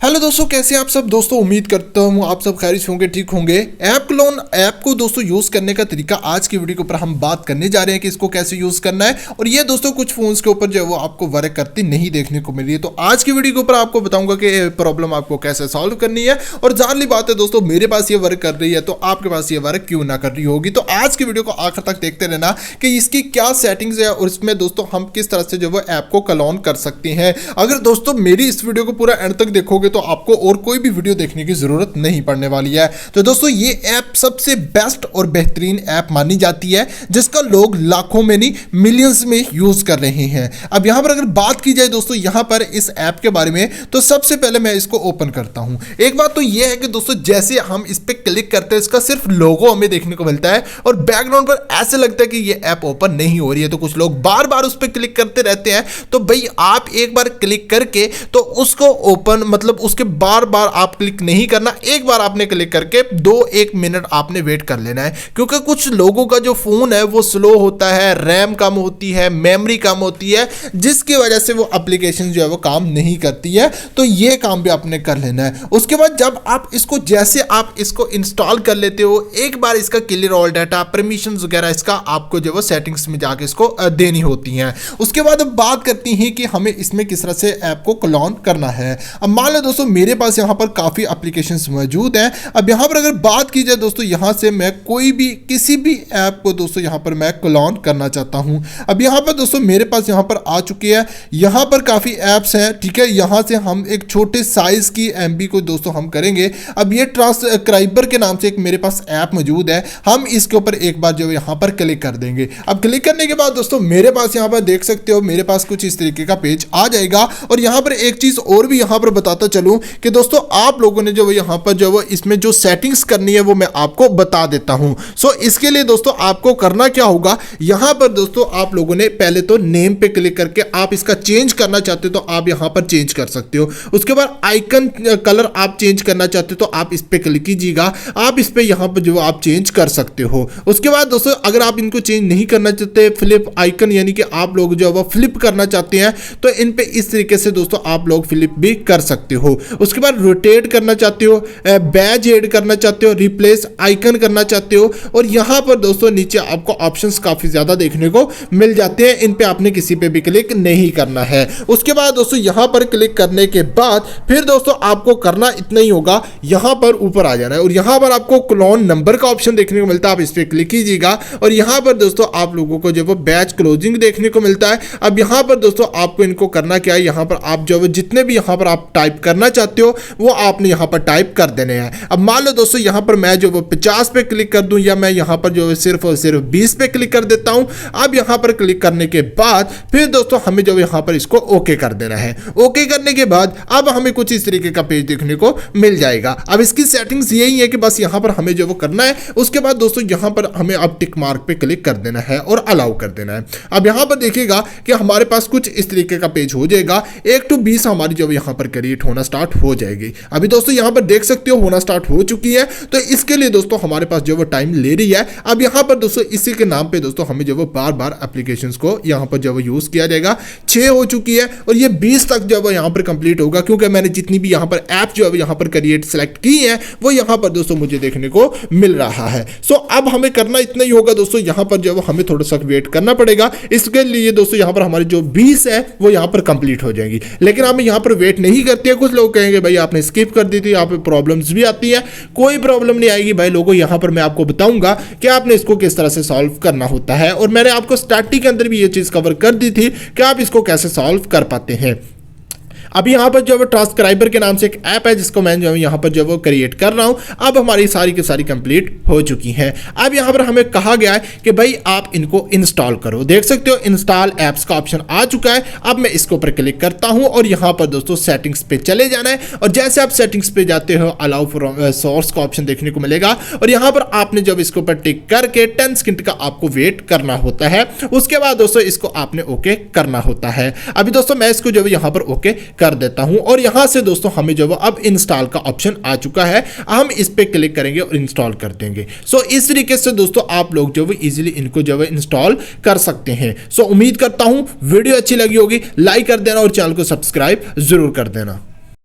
Hello दोस्तों, कैसे हैं आप सब। दोस्तों उम्मीद करता हूँ आप सब खैरियत होंगे, ठीक होंगे। ऐप क्लोन ऐप को दोस्तों यूज़ करने का तरीका आज की वीडियो के ऊपर हम बात करने जा रहे हैं कि इसको कैसे यूज़ करना है। और ये दोस्तों कुछ फ़ोन्स के ऊपर जो है वो आपको वर्क करती नहीं देखने को मिल रही है। तो आज की वीडियो के ऊपर आपको बताऊंगा कि प्रॉब्लम आपको कैसे सॉल्व करनी है। और जान ली बात है दोस्तों, मेरे पास ये वर्क कर रही है तो आपके पास ये वर्क क्यों ना कर रही होगी। तो आज की वीडियो को आखिर तक देखते रहना कि इसकी क्या सेटिंग्स है और इसमें दोस्तों हम किस तरह से जो वो ऐप को क्लोन कर सकते हैं। अगर दोस्तों मेरी इस वीडियो को पूरा एंड तक देखोगे तो आपको और कोई भी वीडियो देखने की जरूरत नहीं पड़ने वाली है। तो दोस्तों ये ऐप सबसे बेस्ट और बेहतरीन ऐप मानी जाती है जिसका लोग लाखों में नहीं मिलियंस में यूज कर रहे हैं। अब यहां पर अगर बात की जाए दोस्तों यहां पर इस ऐप के बारे में, तो सबसे पहले मैं इसको ओपन करता हूं। एक बात तो यह है कि दोस्तों जैसे हम इस पे क्लिक करते हैं इसका सिर्फ लोगो हमें देखने को मिलता है और बैकग्राउंड पर ऐसे लगता है कि ये ऐप ओपन नहीं हो रही है। तो कुछ लोग बार बार उस पर क्लिक करते रहते हैं। तो भाई आप एक बार क्लिक करके तो उसको ओपन मतलब उसके बार बार आप क्लिक नहीं करना, एक बार आपने क्लिक करके 2-1 मिनट आपने वेट कर लेना है। क्योंकि कुछ लोगों का जो फोन है वो स्लो होता है, रैम कम होती है, मेमोरी कम होती है, जिसकी वजह से वो एप्लीकेशन जो है वो काम नहीं करती है। तो ये काम भी आपने कर लेना है। उसके बाद जब आप इसको जैसे आप इसको इंस्टॉल कर लेते हो, एक बार इसका क्लियर ऑल डाटा परमिशन वगैरह इसका आपको जो वो सेटिंग्स में जाके इसको देनी होती हैं। उसके बाद अब बात करती हैं कि हमें इसमें किस तरह से ऐप को क्लोन करना है। अब मान लो दोस्तों मेरे पास यहाँ पर काफ़ी एप्लीकेशंस मौजूद हैं। अब यहाँ पर अगर बात की जाए दोस्तों, यहाँ से मैं कोई भी किसी भी ऐप को दोस्तों यहाँ पर मैं क्लोन करना चाहता हूँ। अब यहाँ पर दोस्तों मेरे पास यहाँ पर आ चुकी है, यहाँ पर काफ़ी ऐप्स हैं, ठीक है। यहाँ से हम एक छोटे साइज़ की MB को दोस्तों हम करेंगे। अब ये ट्रांसक्राइबर के नाम से एक मेरे पास ऐप मौजूद है, हम इसके ऊपर एक बार जो यहाँ पर क्लिक कर देंगे। अब क्लिक करने के बाद दोस्तों मेरे पास यहाँ पर देख सकते हो मेरे पास कुछ इस तरीके का पेज आ जाएगा। और यहाँ पर एक चीज़ और भी यहाँ पर बताता चलूँ कि दोस्तों आप लोगों ने जो यहाँ पर जो इसमें जो सेटिंग्स करनी है वो मैं आपको बता देता हूँ। सो इसके लिए दोस्तों आपको करना क्या होगा, यहाँ पर दोस्तों आप लोगों ने पहले तो नेम पे क्लिक करके आप इसका चेंज करना चाहते हो तो आप यहाँ पर चेंज कर सकते हो। उसके बाद आइकन कलर आप चेंज करना चाहते हो तो आप इस पे क्लिक कीजिएगा, आप इस पे यहाँ पर जो आप चेंज कर सकते हो। उसके बाद दोस्तों अगर आप इनको चेंज नहीं करना चाहते, फ्लिप आइकन यानी कि आप लोग जो है फ्लिप करना चाहते हैं तो इन पे इस तरीके से दोस्तों आप लोग फ्लिप भी कर सकते हो। उसके बाद रोटेट करना चाहते हो, बैज ऐड करना चाहते हो, रिप्लेस आइकन करना चाहते हो। और यहाँ पर दोस्तों नीचे आपको ऑप्शंस काफ़ी ज़्यादा देखने को मिल जाते हैं, इन पे आपने किसी पे भी क्लिक नहीं करना है। उसके बाद दोस्तों यहाँ पर क्लिक करने के बाद फिर दोस्तों आपको करना इतना ही होगा, यहाँ पर ऊपर आ जाना है और यहाँ पर आपको क्लोन नंबर का ऑप्शन देखने को मिलता है, आप इस पर क्लिक कीजिएगा और यहाँ पर दोस्तों आप लोगों को जो वो बैच क्लोजिंग देखने को मिलता है। अब यहाँ पर दोस्तों आपको इनको करना क्या है, यहाँ पर आप जो जितने भी यहाँ पर आप टाइप करना चाहते हो वो आपने यहाँ पर टाइप कर देने हैं। अब मान लो दोस्तों यहाँ पर मैं जो 50 पे क्लिक कर दूं या मैं यहाँ पर जो सिर्फ और सिर्फ 20 पे क्लिक कर देता हूं। अब यहाँ पर क्लिक करने के बाद फिर दोस्तों हमें जो यहाँ पर इसको ओके कर देना है। ओके करने के बाद अब हमें कुछ इस तरीके का पेज देखने को मिल जाएगा। अब इसकी सेटिंग्स यही है कि बस यहाँ पर हमें जो वो करना है। उसके बाद दोस्तों यहाँ पर हमें अब टिक मार्क पे क्लिक कर देना है और अलाउ कर देना है। अब यहाँ पर देखिएगा कि हमारे पास कुछ इस तरीके का पेज हो जाएगा। 1 to 20 हमारी जो यहाँ पर क्रिएट होना स्टार्ट हो जाएगी। अभी दोस्तों यहाँ पर देख सकते हो होना स्टार्ट हो चुकी है। तो इसके लिए दोस्तों हमारे पास जो वो टाइम ले रही है। अब यहाँ पर दोस्तों इसी के नाम पे दोस्तों हमें जो वो बार बार एप्लीकेशंस को यहाँ पर जो वो यूज किया जाएगा। 6 हो चुकी है और ये 20 तक जो वो यहाँ पर कंप्लीट होगा, क्योंकि मैंने जितनी भी यहाँ पर ऐप जो है यहाँ पर क्रिएट सेलेक्ट की है वो यहाँ पर दोस्तों मुझे देखने को मिल रहा है। सो अब हमें करना इतना ही होगा दोस्तों, यहाँ पर जो हमें थोड़ा सा वेट करना पड़ेगा। इसके लिए दोस्तों यहाँ पर हमारी जो 20 है वो यहाँ पर कंप्लीट हो जाएगी। लेकिन हम यहाँ पर वेट नहीं करते हैं। कुछ लोग कहेंगे भाई आपने स्किप कर दी थी, यहाँ पे प्रॉब्लम्स भी आती है। कोई प्रॉब्लम नहीं आएगी भाई लोगों, यहाँ पर मैं आपको बताऊंगा कि आपने इसको किस तरह से सॉल्व करना होता है। और मैंने आपको स्टार्टिंग के अंदर भी ये चीज़ कवर कर दी थी कि आप इसको कैसे सॉल्व कर पाते हैं। अभी यहाँ पर जो है ट्रांसक्राइबर के नाम से एक ऐप है जिसको मैं जो यहाँ पर जो वो क्रिएट कर रहा हूँ। अब हमारी सारी की सारी कंप्लीट हो चुकी हैं। अब यहाँ पर हमें कहा गया है कि भाई आप इनको इंस्टॉल करो। देख सकते हो इंस्टॉल ऐप्स का ऑप्शन आ चुका है। अब मैं इसके ऊपर क्लिक करता हूँ और यहाँ पर दोस्तों सेटिंग्स पे चले जाना है। और जैसे आप सेटिंग्स पे जाते हो अलाउ फॉर सोर्स का ऑप्शन देखने को मिलेगा और यहाँ पर आपने जब इसके ऊपर टिक करके 10 सेकंड का आपको वेट करना होता है। उसके बाद दोस्तों इसको आपने ओके करना होता है। अभी दोस्तों मैं इसको जो यहाँ पर ओके कर देता हूं और यहां से दोस्तों हमें जो अब इंस्टॉल का ऑप्शन आ चुका है। हम इस पे क्लिक करेंगे और इंस्टॉल कर देंगे। सो इस तरीके से दोस्तों आप लोग जो इजीली इनको जो इंस्टॉल कर सकते हैं। सो उम्मीद करता हूं वीडियो अच्छी लगी होगी, लाइक कर देना और चैनल को सब्सक्राइब जरूर कर देना।